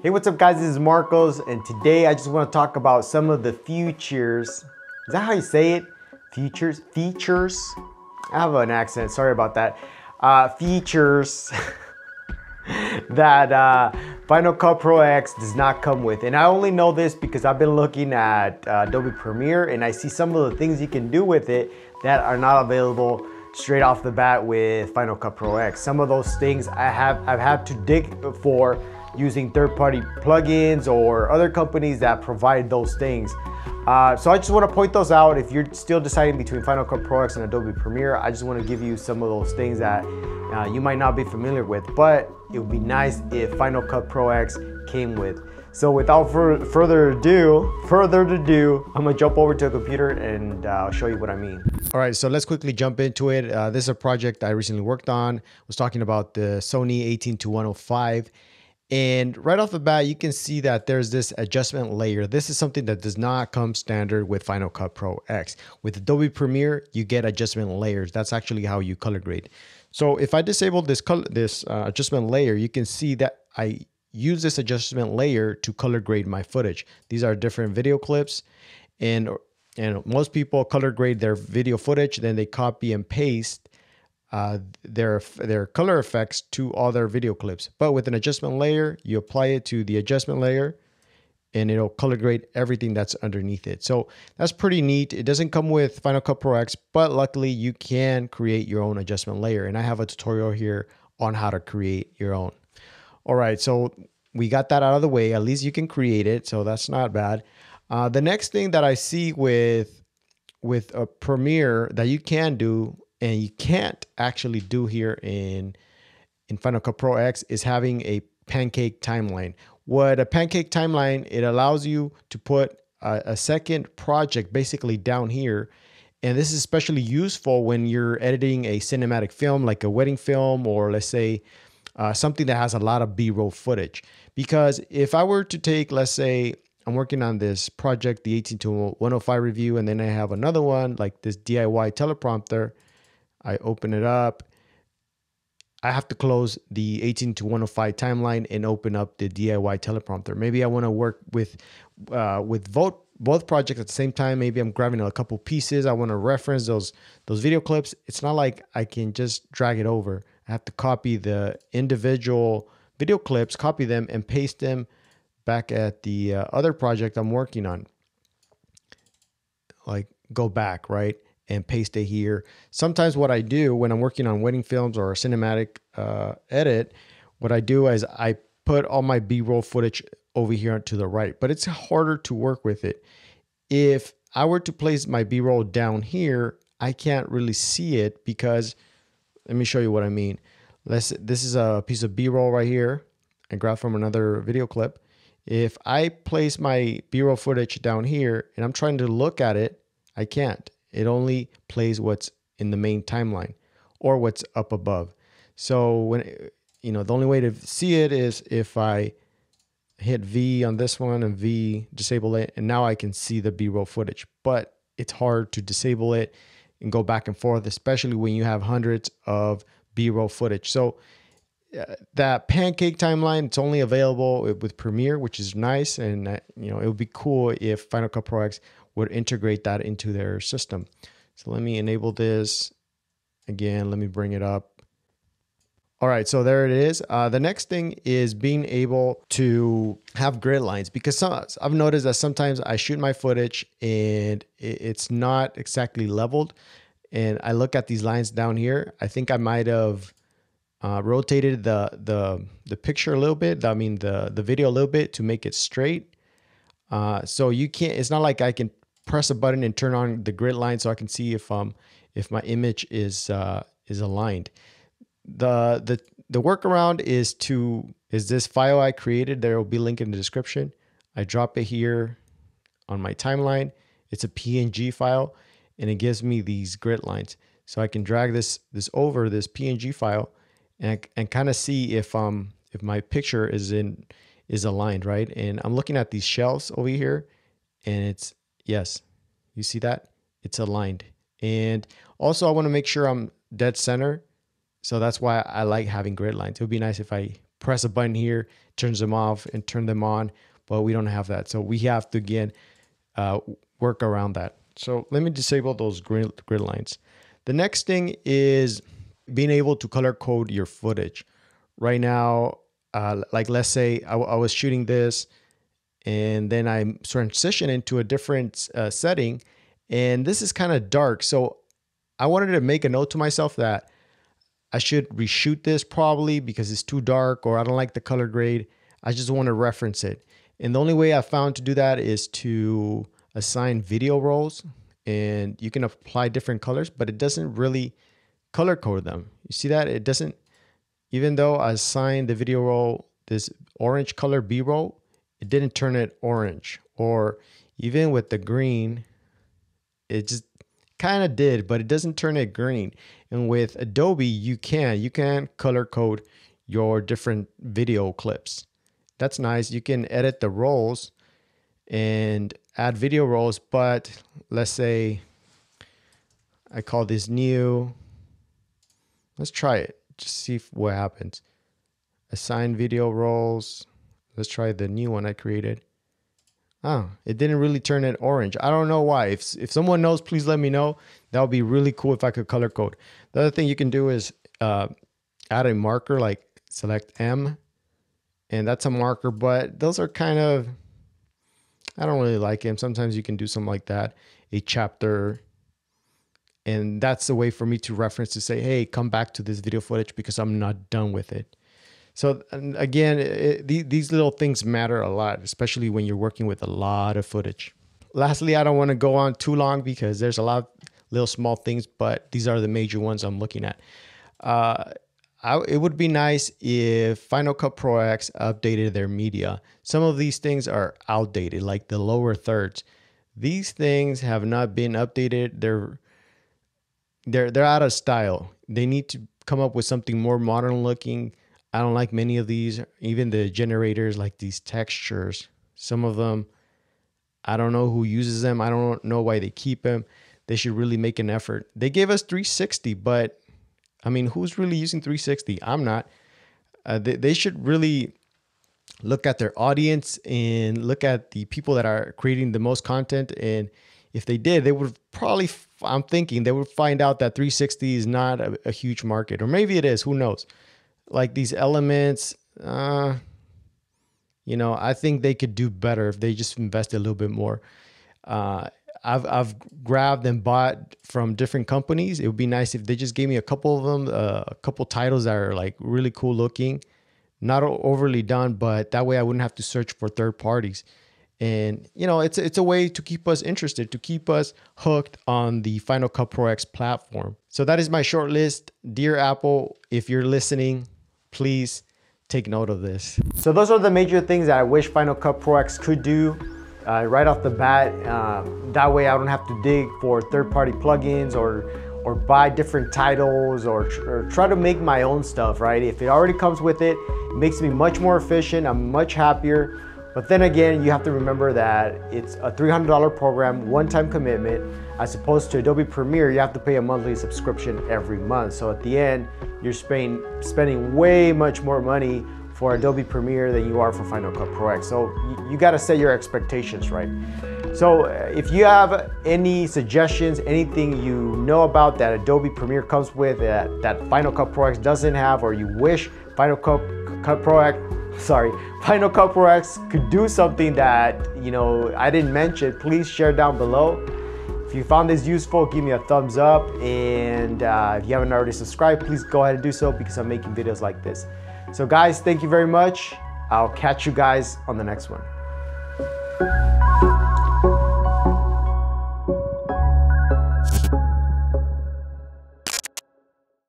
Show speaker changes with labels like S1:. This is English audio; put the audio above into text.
S1: Hey, what's up guys, this is Marcos, and today I just want to talk about some of the features. Is that how you say it? Features? I have an accent, sorry about that. Features that Final Cut Pro X does not come with. And I only know this because I've been looking at Adobe Premiere and I see some of the things you can do with it that are not available straight off the bat with Final Cut Pro X. Some of those things I've had to dig for using third-party plugins or other companies that provide those things. So I just want to point those out. If you're still deciding between Final Cut Pro X and Adobe Premiere, I just want to give you some of those things that you might not be familiar with, but it would be nice if Final Cut Pro X came with. So without further ado, I'm gonna jump over to a computer and I'll show you what I mean. All right, so let's quickly jump into it. This is a project I recently worked on. I was talking about the Sony 18-105. And right off the bat, you can see that there's this adjustment layer. This is something that does not come standard with Final Cut Pro X. With Adobe Premiere, you get adjustment layers. That's actually how you color grade. So if I disable this adjustment layer, you can see that I use this adjustment layer to color grade my footage. These are different video clips, and most people color grade their video footage, then they copy and paste their color effects to all their video clips. But with an adjustment layer, you apply it to the adjustment layer and it'll color grade everything that's underneath it. So that's pretty neat. It doesn't come with Final Cut Pro X, but luckily you can create your own adjustment layer. And I have a tutorial here on how to create your own. All right, so we got that out of the way. At least you can create it, so that's not bad. The next thing that I see with a Premiere that you can do and you can't actually do here in Final Cut Pro X is having a Pancake Timeline. What a Pancake Timeline, it allows you to put a second project basically down here. And this is especially useful when you're editing a cinematic film, like a wedding film, or let's say something that has a lot of B-roll footage. Because if I were to take, let's say, I'm working on this project, the 18-105 review, and then I have another one like this DIY teleprompter. I open it up. I have to close the 18-105 timeline and open up the DIY teleprompter. Maybe I want to work with both projects at the same time. Maybe I'm grabbing a couple pieces. I want to reference those video clips. It's not like I can just drag it over. I have to copy the individual video clips, copy them, and paste them back at the other project I'm working on. Like go back, right? And paste it here. Sometimes what I do when I'm working on wedding films or a cinematic edit, what I do is I put all my B-roll footage over here to the right, but it's harder to work with it. If I were to place my B-roll down here, I can't really see it because, let me show you what I mean. This is a piece of B-roll right here. I grabbed from another video clip. If I place my B-roll footage down here and I'm trying to look at it, I can't. It only plays what's in the main timeline or what's up above. So when, the only way to see it is if I hit V on this one and V, disable it, and now I can see the B-roll footage. But it's hard to disable it and go back and forth, especially when you have hundreds of B-roll footage. So that Pancake Timeline, it's only available with Premiere, which is nice. And it would be cool if Final Cut Pro X would integrate that into their system. So let me enable this again. Let me bring it up. All right, so there it is. The next thing is being able to have grid lines, because I've noticed that sometimes I shoot my footage and it's not exactly leveled. And I look at these lines down here. I think I might have rotated the picture a little bit. I mean, the video a little bit to make it straight. So you can't, it's not like I can press a button and turn on the grid line so I can see if my image is aligned. The workaround is this file I created. There will be a link in the description. I drop it here on my timeline. It's a PNG file and it gives me these grid lines. So I can drag this over this PNG file and kind of see if my picture is aligned, right? And I'm looking at these shelves over here and it's, yes, you see that? It's aligned. And also I want to make sure I'm dead center. So that's why I like having grid lines. It would be nice if I press a button here, turns them off and turn them on, but we don't have that. So we have to, again, work around that. So let me disable those grid lines. The next thing is being able to color code your footage. Right now, like let's say I was shooting this and then I transition into a different setting, and this is kind of dark. So I wanted to make a note to myself that I should reshoot this probably because it's too dark, or I don't like the color grade. I just want to reference it. And the only way I found to do that is to assign video roles, and you can apply different colors, but it doesn't really color code them. You see that? It doesn't, even though I assigned the video role this orange color B roll, it didn't turn it orange. Or even with the green, it just kind of did, but it doesn't turn it green. And with Adobe, you can color code your different video clips. That's nice. You can edit the roles and add video roles, but let's say I call this new. Let's try it. Just see what happens. Assign video roles. Let's try the new one I created. Oh, it didn't really turn it orange. I don't know why. If someone knows, please let me know. That would be really cool if I could color code. The other thing you can do is add a marker, like select M, and that's a marker, but those are kind of, I don't really like them. Sometimes you can do something like that, a chapter, and that's the way for me to reference to say, hey, come back to this video footage because I'm not done with it. So again, these little things matter a lot, especially when you're working with a lot of footage. Lastly, I don't want to go on too long because there's a lot of little small things, but these are the major ones I'm looking at. It would be nice if Final Cut Pro X updated their media. Some of these things are outdated, like the lower thirds. These things have not been updated. They're out of style. They need to come up with something more modern looking. I don't like many of these, even the generators, like these textures. Some of them, I don't know who uses them. I don't know why they keep them. They should really make an effort. They gave us 360, but I mean, who's really using 360? I'm not. They should really look at their audience and look at the people that are creating the most content. And if they did, they would probably, I'm thinking they would find out that 360 is not a huge market, or maybe it is, who knows? Like these elements, I think they could do better if they just invest a little bit more. I've grabbed and bought from different companies. It would be nice if they just gave me a couple of them, a couple titles that are like really cool looking, not overly done, but that way I wouldn't have to search for third parties. And it's a way to keep us interested, to keep us hooked on the Final Cut Pro X platform. So that is my short list. Dear Apple, if you're listening, please take note of this. So those are the major things that I wish Final Cut Pro X could do right off the bat. That way I don't have to dig for third-party plugins or buy different titles or try to make my own stuff, right? If it already comes with it, it makes me much more efficient. I'm much happier. But then again, you have to remember that it's a $300 program, one-time commitment, as opposed to Adobe Premiere, you have to pay a monthly subscription every month. So at the end, you're spending way much more money for Adobe Premiere than you are for Final Cut Pro X. So you gotta set your expectations right. So if you have any suggestions, anything you know about that Adobe Premiere comes with that Final Cut Pro X doesn't have, or you wish Final Cut Pro X could do something that I didn't mention, please share down below. If you found this useful, give me a thumbs up, and if you haven't already subscribed, please go ahead and do so because I'm making videos like this. So guys, thank you very much. I'll catch you guys on the next one.